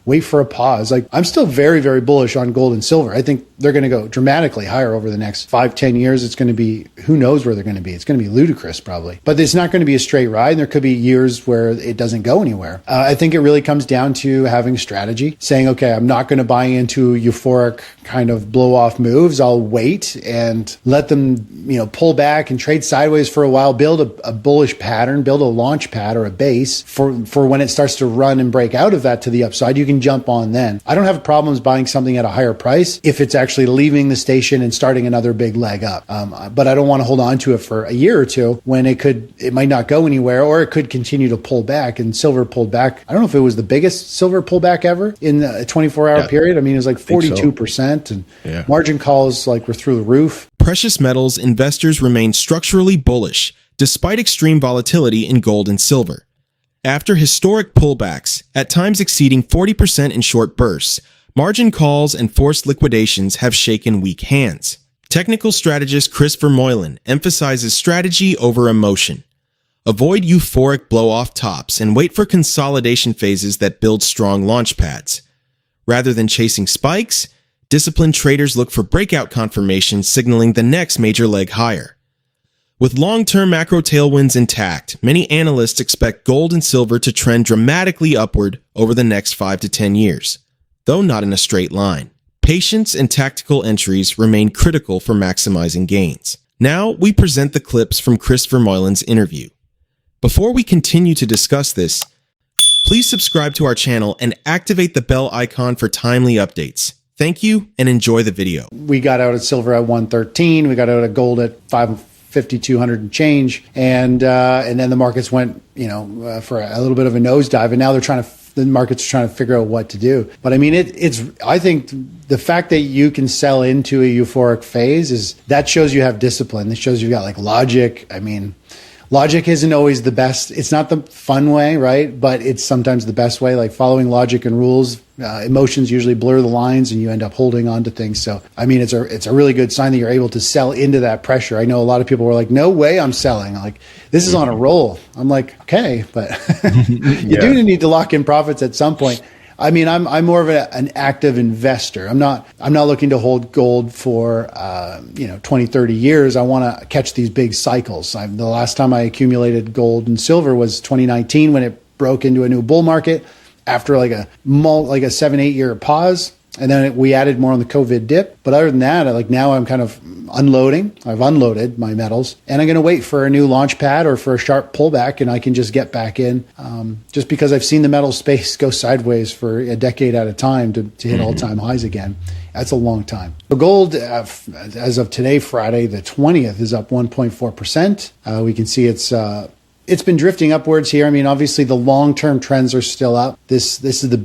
wait for a pause. Like, I'm still very, very bullish on gold and silver. I think they're going to go dramatically higher over the next 5-10 years. It's going to be, who knows where they're going to be. It's going to be ludicrous probably, but it's not going to be a straight ride. And there could be years where it doesn't go anywhere. I think it really comes down to having strategy, saying, okay, I'm not going to buy into euphoric kind of blow off moves. I'll wait and let them, pull back and trade sideways for a while, build a bullish pattern, build a launch pad or a base for when it starts to run and break out of that to the upside. You can jump on then. I don't have problems buying something at a higher price if it's actually leaving the station and starting another big leg up. But I don't want to hold on to it for a year or two when it might not go anywhere, or it could continue to pull back. And silver pulled back. I don't know if it was the biggest silver pullback ever in a 24-hour period. I mean, it was like 42%, and margin calls were through the roof. Precious metals investors remain structurally bullish despite extreme volatility in gold and silver. After historic pullbacks, at times exceeding 40% in short bursts, margin calls and forced liquidations have shaken weak hands. Technical strategist Chris Vermeulen emphasizes strategy over emotion. Avoid euphoric blow-off tops and wait for consolidation phases that build strong launchpads. Rather than chasing spikes, disciplined traders look for breakout confirmations signaling the next major leg higher. With long-term macro tailwinds intact, many analysts expect gold and silver to trend dramatically upward over the next 5 to 10 years, though not in a straight line. Patience and tactical entries remain critical for maximizing gains. Now, we present the clips from Chris Vermeulen's interview. Before we continue to discuss this, please subscribe to our channel and activate the bell icon for timely updates. Thank you and enjoy the video. We got out at silver at 113. We got out at gold at 5,200 and change. And then the markets went, for a little bit of a nosedive. And now the market's trying to figure out what to do. But I mean, I think the fact that you can sell into a euphoric phase that shows you have discipline. That shows you've got logic. I mean, logic isn't always the best. It's not the fun way, right? But it's sometimes the best way, following logic and rules. Emotions usually blur the lines and you end up holding on to things. So, I mean, it's a really good sign that you're able to sell into that pressure. I know a lot of people were like, no way I'm selling. This is on a roll. I'm like, okay, but you do need to lock in profits at some point. I mean, I'm more of an active investor. I'm not looking to hold gold for 20, 30 years. I want to catch these big cycles. The last time I accumulated gold and silver was 2019 when it broke into a new bull market after a 7-8 year pause. And then we added more on the COVID dip. But other than that, now I'm kind of unloading. I've unloaded my metals, and I'm going to wait for a new launch pad or for a sharp pullback, and I can just get back in. Just because I've seen the metal space go sideways for a decade at a time to hit all-time highs again. That's a long time. So gold, as of today, Friday the 20th, is up 1.4%. We can see it's been drifting upwards here. I mean, obviously the long-term trends are still up. This is the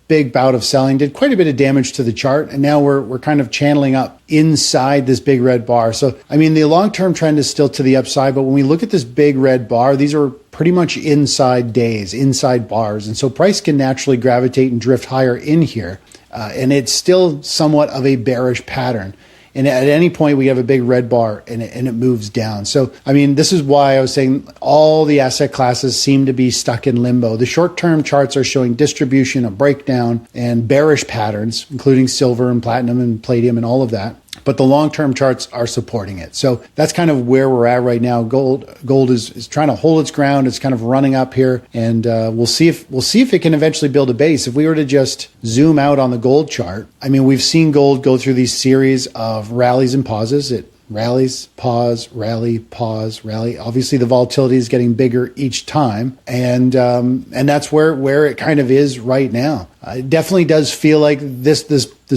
big bout of selling did quite a bit of damage to the chart, and now we're kind of channeling up inside this big red bar. So, I mean, the long-term trend is still to the upside, but when we look at this big red bar, these are pretty much inside days, inside bars, and so price can naturally gravitate and drift higher in here, and it's still somewhat of a bearish pattern. And at any point, we have a big red bar and it moves down. So, I mean, this is why I was saying all the asset classes seem to be stuck in limbo. The short-term charts are showing distribution, a breakdown, and bearish patterns, including silver and platinum and palladium and all of that. But the long-term charts are supporting it. So that's kind of where we're at right now. Gold is trying to hold its ground. It's kind of running up here, and we'll see if it can eventually build a base. If we were to just zoom out on the gold chart, I mean, we've seen gold go through these series of rallies and pauses. It rallies, pause, rally, pause, rally. Obviously, the volatility is getting bigger each time, and that's where it kind of is right now. It definitely does feel like this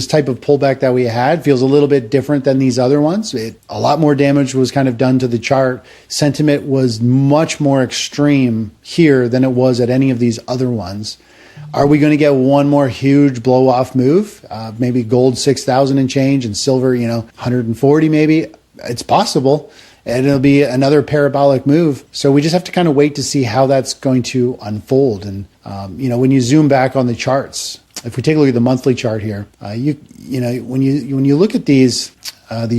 type of pullback that we had feels a little bit different than these other ones. A lot more damage was kind of done to the chart. Sentiment was much more extreme here than it was at any of these other ones. Are we going to get one more huge blow-off move? Maybe gold 6,000 and change and silver, 140 maybe. It's possible. And it'll be another parabolic move. So we just have to kind of wait to see how that's going to unfold. And, when you zoom back on the charts, if we take a look at the monthly chart here, when you look at these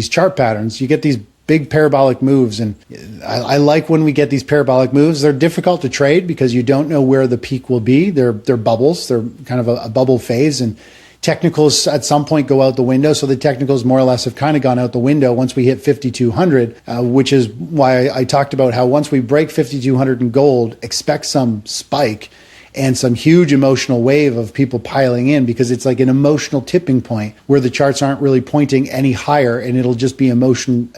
chart patterns, you get these big parabolic moves. And I like when we get these parabolic moves. They're difficult to trade because you don't know where the peak will be. They're bubbles. They're kind of a bubble phase, and technicals at some point go out the window. So the technicals more or less have kind of gone out the window once we hit 5,200, which is why I talked about how once we break 5,200 in gold, expect some spike and some huge emotional wave of people piling in, because it's like an emotional tipping point where the charts aren't really pointing any higher, and it'll just be emotion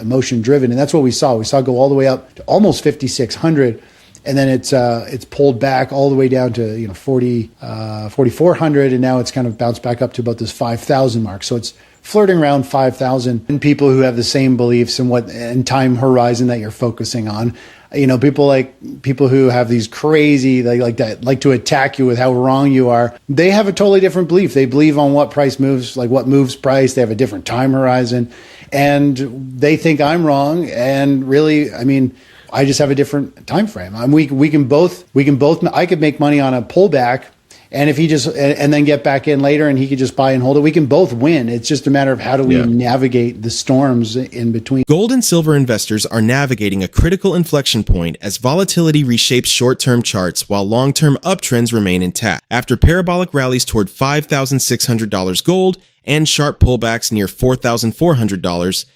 driven. And that's what we saw. We saw it go all the way up to almost 5,600. And then it's pulled back all the way down to 4,400, and now it's kind of bounced back up to about this 5,000 mark. So it's flirting around 5,000. And people who have the same beliefs and time horizon that you're focusing on, people who have these crazy like to attack you with how wrong you are. They have a totally different belief. They believe on what price moves, like what moves price. They have a different time horizon, and they think I'm wrong. And really, I just have a different time frame. We can both. I could make money on a pullback, and if he just and then get back in later, and he could just buy and hold it. We can both win. It's just a matter of how do we navigate the storms in between. Gold and silver investors are navigating a critical inflection point as volatility reshapes short-term charts while long-term uptrends remain intact. After parabolic rallies toward $5,600 gold and sharp pullbacks near $4,400.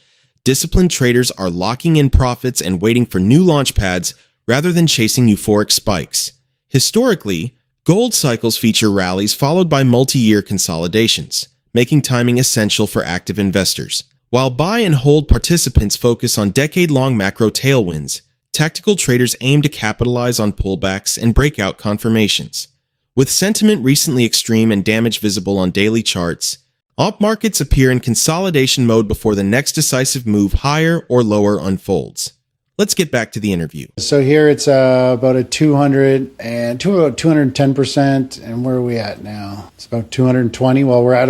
Disciplined traders are locking in profits and waiting for new launchpads rather than chasing euphoric spikes. Historically, gold cycles feature rallies followed by multi-year consolidations, making timing essential for active investors. While buy and hold participants focus on decade-long macro tailwinds, tactical traders aim to capitalize on pullbacks and breakout confirmations. With sentiment recently extreme and damage visible on daily charts, op markets appear in consolidation mode before the next decisive move higher or lower unfolds. Let's get back to the interview. So here it's about a 210%. And where are we at now? It's about 220. Well, we're at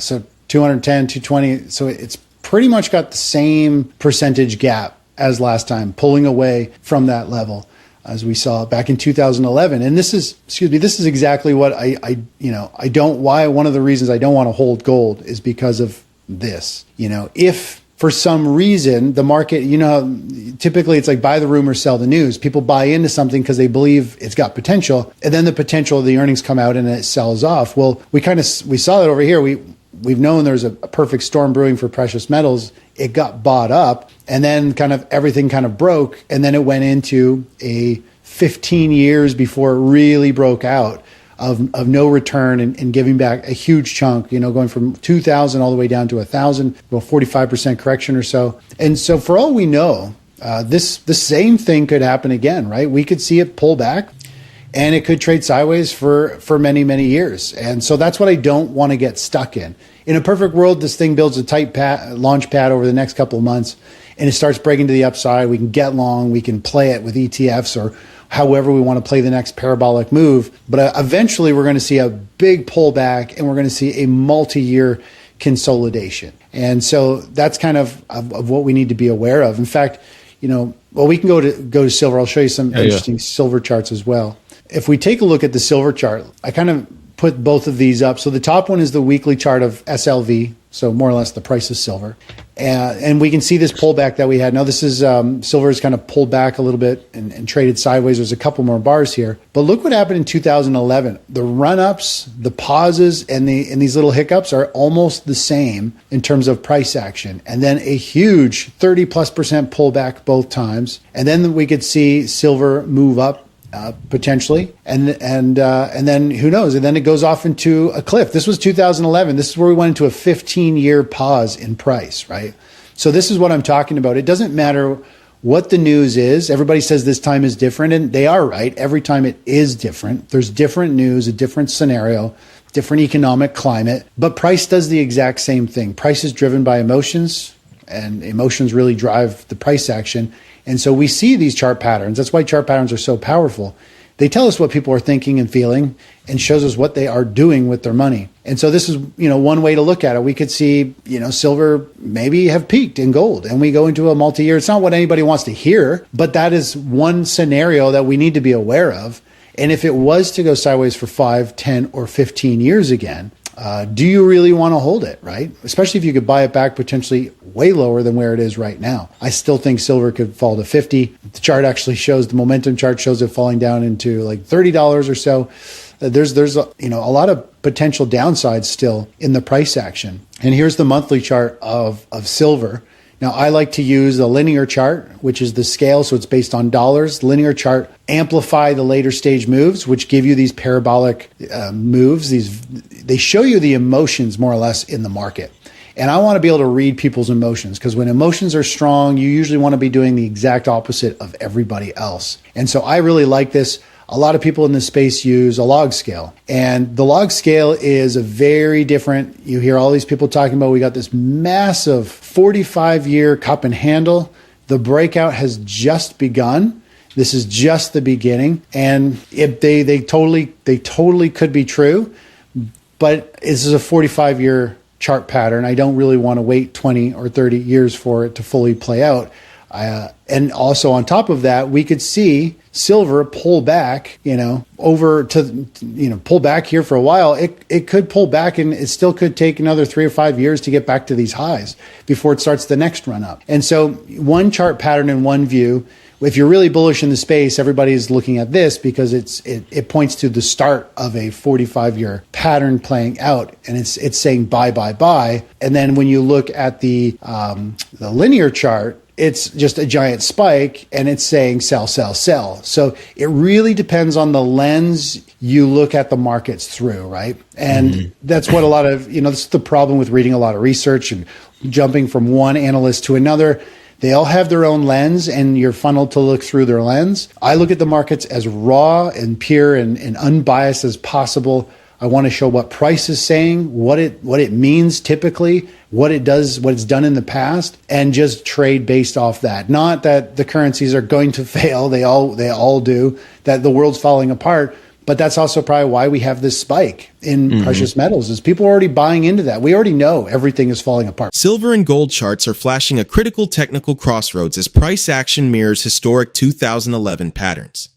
so 210, 220. So it's pretty much got the same percentage gap as last time, pulling away from that level as we saw back in 2011. And this is exactly what one of the reasons I don't want to hold gold is because of this. If for some reason the market, typically it's like buy the rumor, sell the news. People buy into something because they believe it's got potential, and then the potential of the earnings come out and it sells off. Well, we saw that over here. We've known there's a perfect storm brewing for precious metals. It got bought up, and then kind of everything kind of broke, and then it went into a 15 years before it really broke out of no return and giving back a huge chunk, going from 2,000 all the way down to 1,000, about 45% correction or so. And so for all we know, the same thing could happen again, right? We could see it pull back, and it could trade sideways for many, many years. And so that's what I don't want to get stuck in. In a perfect world, this thing builds a tight launch pad over the next couple of months, and it starts breaking to the upside. We can get long. We can play it with ETFs or however we want to play the next parabolic move. But eventually, we're going to see a big pullback, and we're going to see a multi-year consolidation. And so that's kind of what we need to be aware of. In fact, we can go to silver. I'll show you some interesting silver charts as well. If we take a look at the silver chart, I kind of put both of these up. So the top one is the weekly chart of SLV, so more or less the price of silver. And we can see this pullback that we had. Now this is silver has kind of pulled back a little bit and traded sideways. There's a couple more bars here. But look what happened in 2011. The run-ups, the pauses, and these little hiccups are almost the same in terms of price action. And then a huge 30+% pullback both times. And then we could see silver move up potentially, and then who knows? And then it goes off into a cliff. This was 2011. This is where we went into a 15-year pause in price, right? So this is what I'm talking about. It doesn't matter what the news is. Everybody says this time is different, and they are right. Every time it is different. There's different news, a different scenario, different economic climate, but price does the exact same thing. Price is driven by emotions, and emotions really drive the price action. And so we see these chart patterns. That's why chart patterns are so powerful. They tell us what people are thinking and feeling and shows us what they are doing with their money. And so this is, one way to look at it. We could see, silver maybe have peaked in gold, and we go into a multi-year. It's not what anybody wants to hear, but that is one scenario that we need to be aware of. And if it was to go sideways for 5, 10, or 15 years again, do you really want to hold it, right? Especially if you could buy it back potentially way lower than where it is right now. I still think silver could fall to 50. The chart actually shows, the momentum chart shows it falling down into like $30 or so. There's a lot of potential downsides still in the price action. And here's the monthly chart of silver. Now, I like to use a linear chart, which is the scale, so it's based on dollars. Linear chart amplify the later stage moves, which give you these parabolic moves. They show you the emotions more or less in the market. And I want to be able to read people's emotions, because when emotions are strong, you usually want to be doing the exact opposite of everybody else. And so I really like this. A lot of people in this space use a log scale, and the log scale is a very different. You hear all these people talking about, we got this massive 45-year cup and handle. The breakout has just begun. This is just the beginning, and if they totally could be true, but this is a 45-year chart pattern. I don't really want to wait 20 or 30 years for it to fully play out. And also on top of that, we could see silver pull back, over to, pull back here for a while. It could pull back, and it still could take another 3 or 5 years to get back to these highs before it starts the next run up. And so one chart pattern in one view, if you're really bullish in the space, everybody's looking at this because it points to the start of a 45-year pattern playing out, and it's saying buy, buy, buy. And then when you look at the linear chart, it's just a giant spike, and it's saying sell, sell, sell. So it really depends on the lens you look at the markets through, right? And that's what a lot of, this is the problem with reading a lot of research and jumping from one analyst to another. They all have their own lens, and you're funneled to look through their lens. I look at the markets as raw and pure and unbiased as possible. I want to show what price is saying, what it means typically, what it's done in the past, and just trade based off that. Not that the currencies are going to fail, they all do, that the world's falling apart, but that's also probably why we have this spike in precious metals, is people are already buying into that. We already know everything is falling apart. Silver and gold charts are flashing a critical technical crossroads as price action mirrors historic 2011 patterns.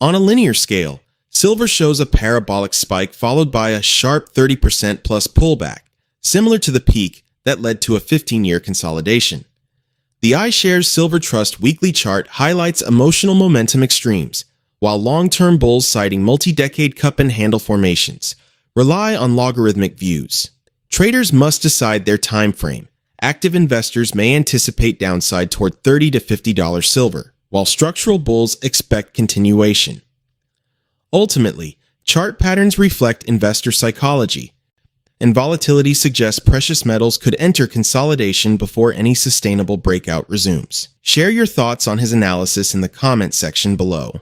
On a linear scale, silver shows a parabolic spike followed by a sharp 30% plus pullback, similar to the peak that led to a 15-year consolidation. The iShares Silver Trust weekly chart highlights emotional momentum extremes, while long-term bulls citing multi-decade cup and handle formations rely on logarithmic views. Traders must decide their time frame. Active investors may anticipate downside toward $30 to $50 silver, while structural bulls expect continuation. Ultimately, chart patterns reflect investor psychology, and volatility suggests precious metals could enter consolidation before any sustainable breakout resumes. Share your thoughts on his analysis in the comment section below.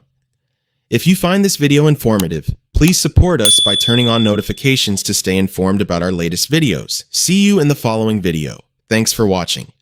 If you find this video informative, please support us by turning on notifications to stay informed about our latest videos. See you in the following video. Thanks for watching.